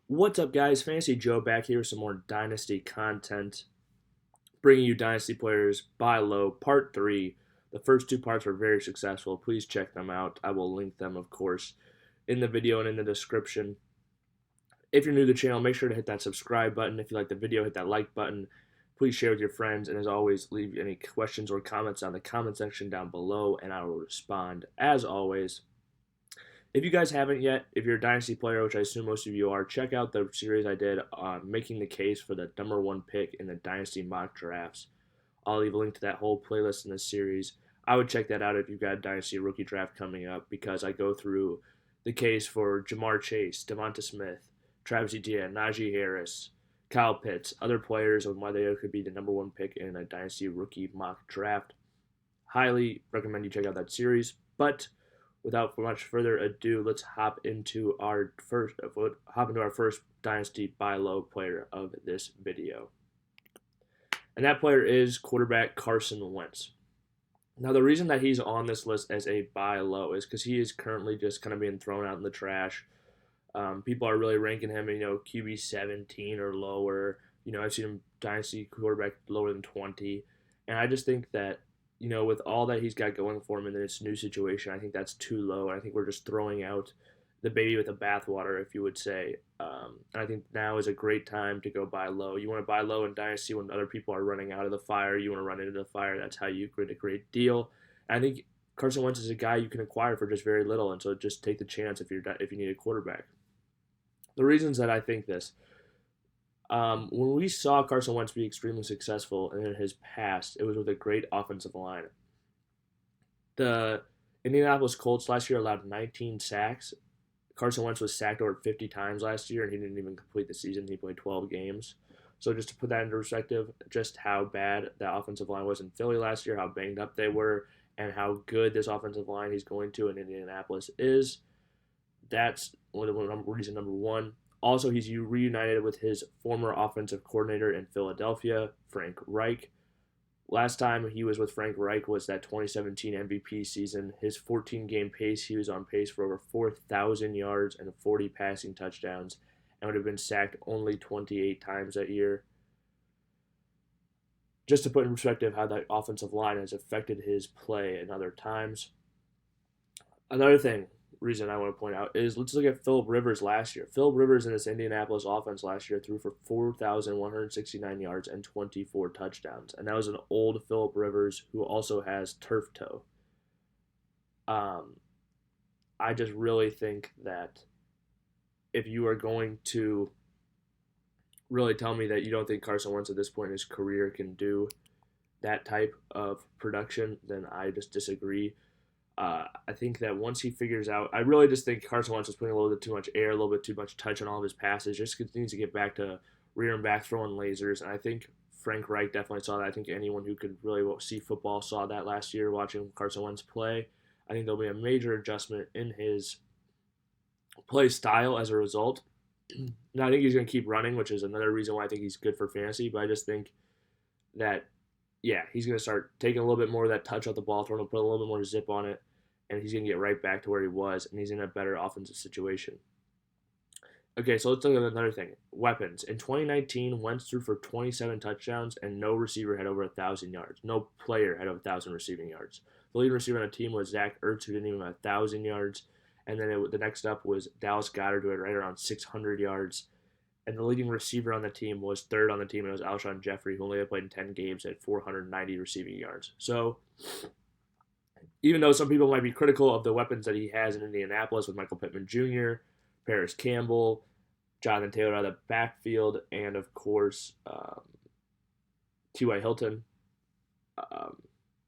What's up, guys? Fantasy Joe back here with some more Dynasty content. Bringing you Dynasty Players Buy Low Part 3. The first two parts were very successful. Please check them out. I will link them, of course, in the video and in the description. If you're new to the channel, make sure to hit that subscribe button. If you like the video, hit that like button. Please share with your friends. And as always, leave any questions or comments on the comment section down below, and I will respond. As always, if you guys haven't yet, if you're a Dynasty player, which I assume most of you are, check out the series I did on making the case for the number one pick in the Dynasty mock drafts. I'll leave a link to that whole playlist in this series. I would check that out if you've got a Dynasty rookie draft coming up, because I go through the case for Jamar Chase, Devonta Smith, Travis Etienne, Najee Harris, Kyle Pitts, other players, and why they could be the number one pick in a Dynasty rookie mock draft. Highly recommend you check out that series. But without much further ado, let's hop into our first Dynasty Buy Low player of this video. And that player is quarterback Carson Wentz. Now, the reason that he's on this list as a buy low is because he is currently just kind of being thrown out in the trash. People are really ranking him, QB 17 or lower. I've seen him Dynasty quarterback lower than 20. And I just think that, with all that he's got going for him in this new situation, I think that's too low. And I think we're just throwing out the baby with the bathwater, if you would say. And I think now is a great time to go buy low. You want to buy low in Dynasty when other people are running out of the fire. You want to run into the fire. That's how you create a great deal. And I think Carson Wentz is a guy you can acquire for just very little, and so just take the chance if you need a quarterback. The reasons that I think this, when we saw Carson Wentz be extremely successful in his past, it was with a great offensive line. The Indianapolis Colts last year allowed 19 sacks. Carson Wentz was sacked over 50 times last year, and he didn't even complete the season. He played 12 games. So just to put that into perspective, just how bad that offensive line was in Philly last year, how banged up they were, and how good this offensive line he's going to in Indianapolis is. That's reason number one. Also, he's reunited with his former offensive coordinator in Philadelphia, Frank Reich. Last time he was with Frank Reich was that 2017 MVP season. His 14-game pace, he was on pace for over 4,000 yards and 40 passing touchdowns, and would have been sacked only 28 times that year. Just to put in perspective how that offensive line has affected his play in other times. Another reason I want to point out is, let's look at Phillip Rivers last year. Phillip Rivers in this Indianapolis offense last year threw for 4,169 yards and 24 touchdowns. And that was an old Phillip Rivers who also has turf toe. I just really think that if you are going to really tell me that you don't think Carson Wentz at this point in his career can do that type of production, then I just disagree. I think that once he figures out, I really just think Carson Wentz was putting a little bit too much air, a little bit too much touch on all of his passes. Just continues to get back to rear and back throwing lasers. And I think Frank Reich definitely saw that. I think anyone who could really see football saw that last year watching Carson Wentz play. I think there'll be a major adjustment in his play style as a result. Now, I think he's going to keep running, which is another reason why I think he's good for fantasy. But I just think that, he's going to start taking a little bit more of that touch off the ball, put a little bit more zip on it, and he's going to get right back to where he was, and he's in a better offensive situation. Okay, so let's look at another thing. Weapons. In 2019, Wentz threw for 27 touchdowns, and no receiver had over 1,000 yards. No player had over 1,000 receiving yards. The leading receiver on the team was Zack, who didn't even have 1,000 yards. And then the next up was Dallas Goedert, who had right around 600 yards. And the leading receiver on the team was third on the team, and it was Alshon Jeffrey, who only had played in 10 games at 490 receiving yards. So even though some people might be critical of the weapons that he has in Indianapolis with Michael Pittman Jr., Paris Campbell, Jonathan Taylor out of the backfield, and of course T.Y. Hilton,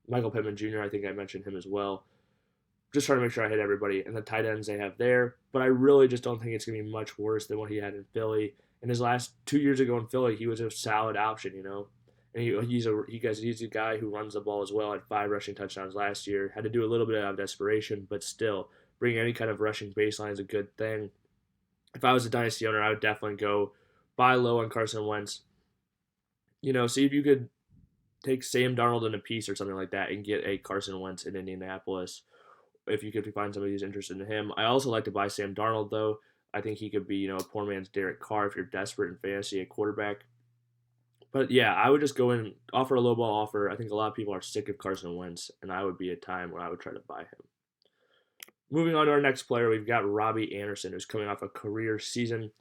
Michael Pittman Jr., I think I mentioned him as well. Just trying to make sure I hit everybody, and the tight ends they have there. But I really just don't think it's going to be much worse than what he had in Philly. In his last 2 years ago in Philly, he was a solid option, And he's a guy who runs the ball as well. Had 5 rushing touchdowns last year. Had to do a little bit out of desperation, but still, bringing any kind of rushing baseline is a good thing. If I was a Dynasty owner, I would definitely go buy low on Carson Wentz. See if you could take Sam Darnold in a piece or something like that and get a Carson Wentz in Indianapolis. If you could find somebody who's interested in him. I also like to buy Sam Darnold, though. I think he could be, a poor man's Derek Carr if you're desperate in fantasy at quarterback. But yeah, I would just go in and offer a low ball offer. I think a lot of people are sick of Carson Wentz, and I would be a time when I would try to buy him. Moving on to our next player, we've got Robby Anderson, who's coming off a career season,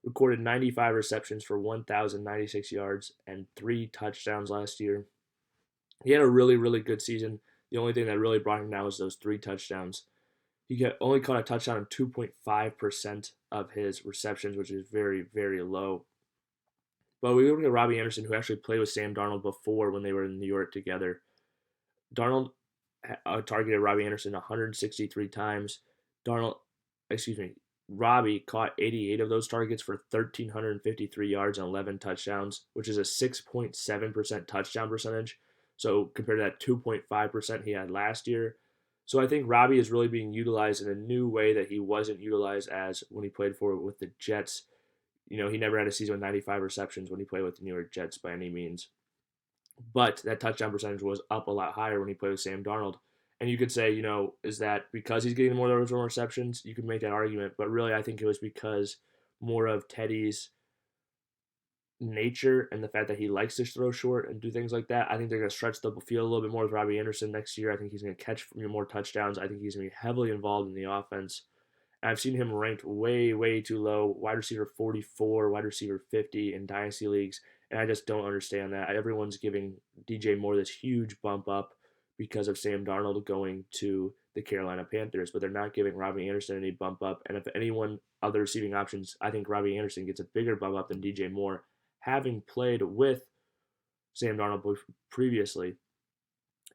recorded 95 receptions for 1,096 yards and 3 touchdowns last year. He had a really, really good season. The only thing that really brought him down was those 3 touchdowns. He only caught a touchdown on 2.5% of his receptions, which is very, very low. But we look at Robby Anderson, who actually played with Sam Darnold before when they were in New York together. Darnold targeted Robby Anderson 163 times. Robby caught 88 of those targets for 1,353 yards and 11 touchdowns, which is a 6.7% touchdown percentage. So compared to that 2.5% he had last year. So I think Robby is really being utilized in a new way that he wasn't utilized as when he played with the Jets. He never had a season with 95 receptions when he played with the New York Jets by any means. But that touchdown percentage was up a lot higher when he played with Sam Darnold. And you could say, is that because he's getting more of those receptions? You could make that argument. But really, I think it was because more of Teddy's nature and the fact that he likes to throw short and do things like that. I think they're going to stretch the field a little bit more with Robby Anderson next year. I think he's going to catch more touchdowns. I think he's going to be heavily involved in the offense. And I've seen him ranked way, way too low, wide receiver 44, wide receiver 50 in dynasty leagues. And I just don't understand that. Everyone's giving DJ Moore this huge bump up because of Sam Darnold going to the Carolina Panthers, but they're not giving Robby Anderson any bump up. And if anyone other receiving options, I think Robby Anderson gets a bigger bump up than DJ Moore, having played with Sam Darnold previously.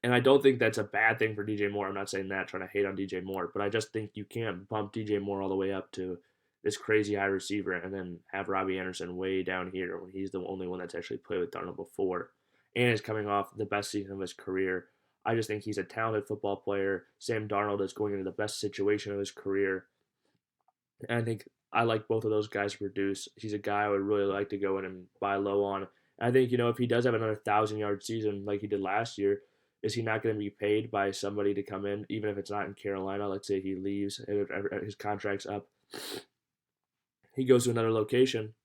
And I don't think that's a bad thing for DJ Moore. I'm not saying that, trying to hate on DJ Moore, but I just think you can't bump DJ Moore all the way up to this crazy high receiver and then have Robby Anderson way down here when he's the only one that's actually played with Darnold before and is coming off the best season of his career. I just think he's a talented football player. Sam Darnold is going into the best situation of his career. And I think I like both of those guys to produce. He's a guy I would really like to go in and buy low on. And I think, if he does have another 1,000-yard season like he did last year, is he not going to be paid by somebody to come in, even if it's not in Carolina? Let's say he leaves, his contract's up. He goes to another location.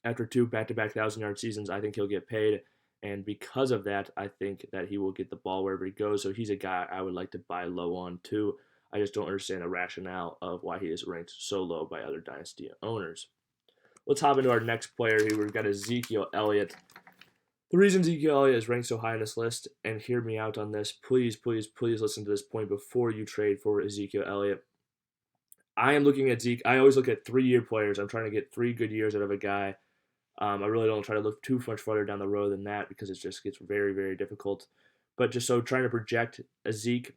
After 2 back-to-back 1,000-yard seasons, I think he'll get paid. And because of that, I think that he will get the ball wherever he goes. So he's a guy I would like to buy low on too. I just don't understand the rationale of why he is ranked so low by other dynasty owners. Let's hop into our next player here. We've got Ezekiel Elliott. The reason Ezekiel Elliott is ranked so high on this list, and hear me out on this, please, please, please listen to this point before you trade for Ezekiel Elliott. I am looking at Zeke. I always look at 3-year players. I'm trying to get 3 good years out of a guy. I really don't try to look too much farther down the road than that because it just gets very, very difficult. But just so trying to project a Zeke,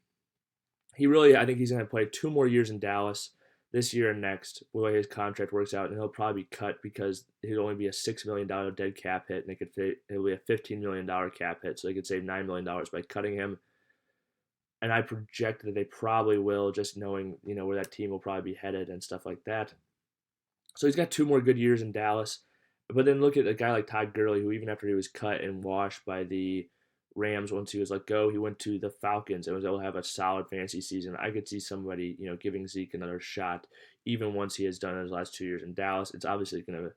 I think he's going to play 2 more years in Dallas this year and next, the way his contract works out, and he'll probably be cut because he'll only be a $6 million dead cap hit, and it'll be a $15 million cap hit, so they could save $9 million by cutting him. And I project that they probably will, just knowing where that team will probably be headed and stuff like that. So he's got 2 more good years in Dallas. But then look at a guy like Todd Gurley, who even after he was cut and washed by the Rams once he was let go, he went to the Falcons and was able to have a solid fantasy season. I could see somebody, giving Zeke another shot, even once he has done his last 2 years in Dallas. It's obviously going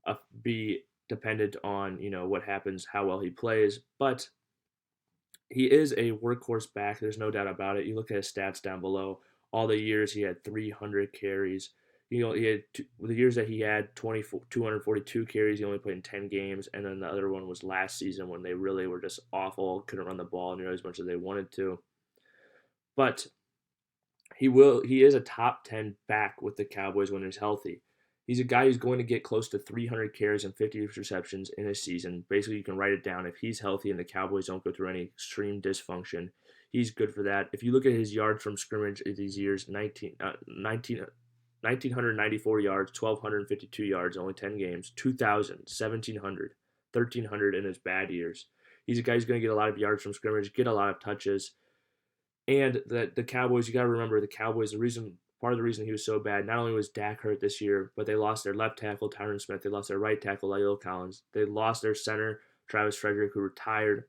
to be dependent on, what happens, how well he plays. But he is a workhorse back. There's no doubt about it. You look at his stats down below. All the years he had 300 carries. He had the years that he had 242 carries, he only played in 10 games, and then the other one was last season when they really were just awful, couldn't run the ball nearly as much as they wanted to. But he is a top 10 back with the Cowboys when he's healthy. He's a guy who's going to get close to 300 carries and 50 receptions in a season. Basically, you can write it down. If he's healthy and the Cowboys don't go through any extreme dysfunction, he's good for that. If you look at his yards from scrimmage these years, 1,994 yards, 1,252 yards, only 10 games, 2,000, 1,700, 1,300 in his bad years. He's a guy who's going to get a lot of yards from scrimmage, get a lot of touches. And the Cowboys, you got to remember, the Cowboys, part of the reason he was so bad, not only was Dak hurt this year, but they lost their left tackle, Tyron Smith. They lost their right tackle, La'el Collins. They lost their center, Travis Frederick, who retired.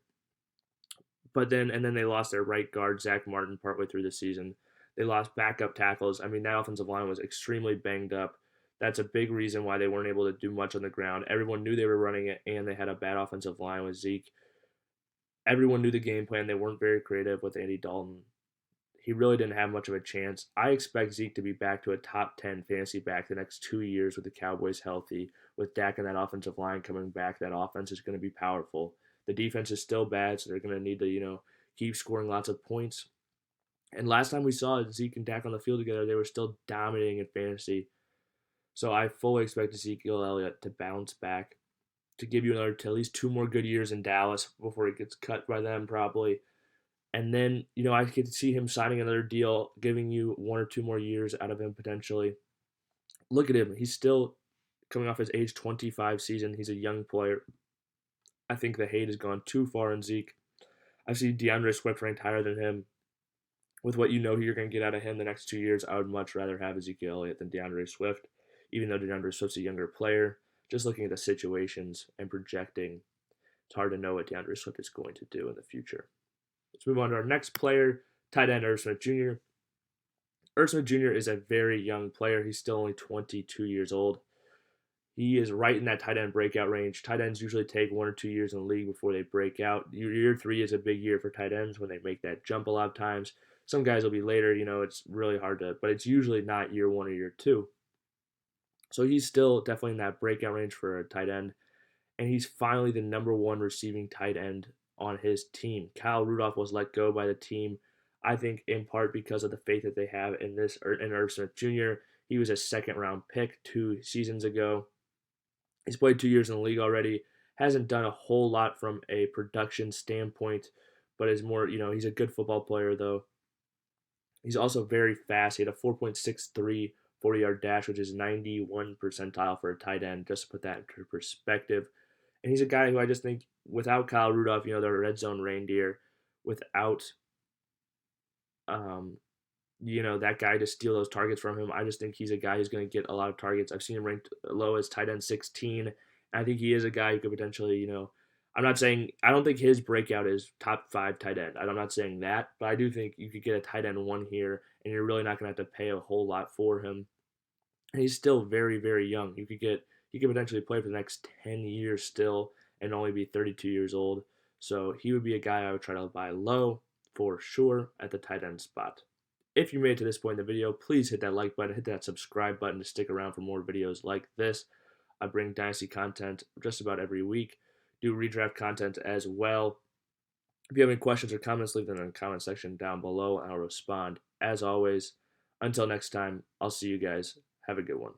And then they lost their right guard, Zach Martin, partway through the season. They lost backup tackles. I mean, that offensive line was extremely banged up. That's a big reason why they weren't able to do much on the ground. Everyone knew they were running it, and they had a bad offensive line with Zeke. Everyone knew the game plan. They weren't very creative with Andy Dalton. He really didn't have much of a chance. I expect Zeke to be back to a top 10 fantasy back the next 2 years with the Cowboys healthy. With Dak and that offensive line coming back, that offense is going to be powerful. The defense is still bad, so they're going to need to, keep scoring lots of points. And last time we saw Zeke and Dak on the field together, they were still dominating in fantasy. So I fully expect Ezekiel Elliott to bounce back, to give you at least 2 more good years in Dallas before he gets cut by them probably. And then, I could see him signing another deal, giving you 1 or 2 more years out of him potentially. Look at him. He's still coming off his age 25 season. He's a young player. I think the hate has gone too far in Zeke. I see DeAndre Swift ranked higher than him. With what you're going to get out of him the next 2 years, I would much rather have Ezekiel Elliott than DeAndre Swift, even though DeAndre Swift's a younger player. Just looking at the situations and projecting, it's hard to know what DeAndre Swift is going to do in the future. Let's move on to our next player, tight end Eryk Jr. Eryk Jr. is a very young player. He's still only 22 years old. He is right in that tight end breakout range. Tight ends usually take 1 or 2 years in the league before they break out. Year 3 is a big year for tight ends when they make that jump a lot of times. Some guys will be later, it's really hard to, but it's usually not year 1 or year 2. So he's still definitely in that breakout range for a tight end. And he's finally the number 1 receiving tight end on his team. Kyle Rudolph was let go by the team, I think in part because of the faith that they have in Eryk Jr. He was a second-round pick 2 seasons ago. He's played 2 years in the league already. Hasn't done a whole lot from a production standpoint, but is more, he's a good football player though. He's also very fast. He had a 4.63 40-yard dash, which is 91 percentile for a tight end, just to put that into perspective. And he's a guy who I just think, without Kyle Rudolph, the red zone reindeer, without, that guy to steal those targets from him, I just think he's a guy who's going to get a lot of targets. I've seen him ranked low as tight end 16. I think he is a guy who could potentially, I don't think his breakout is top 5 tight end. I'm not saying that, but I do think you could get a tight end 1 here, and you're really not going to have to pay a whole lot for him. And he's still very, very young. He could potentially play for the next 10 years still and only be 32 years old. So he would be a guy I would try to buy low for sure at the tight end spot. If you made it to this point in the video, please hit that like button, hit that subscribe button to stick around for more videos like this. I bring Dynasty content just about every week. Do redraft content as well. If you have any questions or comments, leave them in the comment section down below and I'll respond. As always, until next time, I'll see you guys. Have a good one.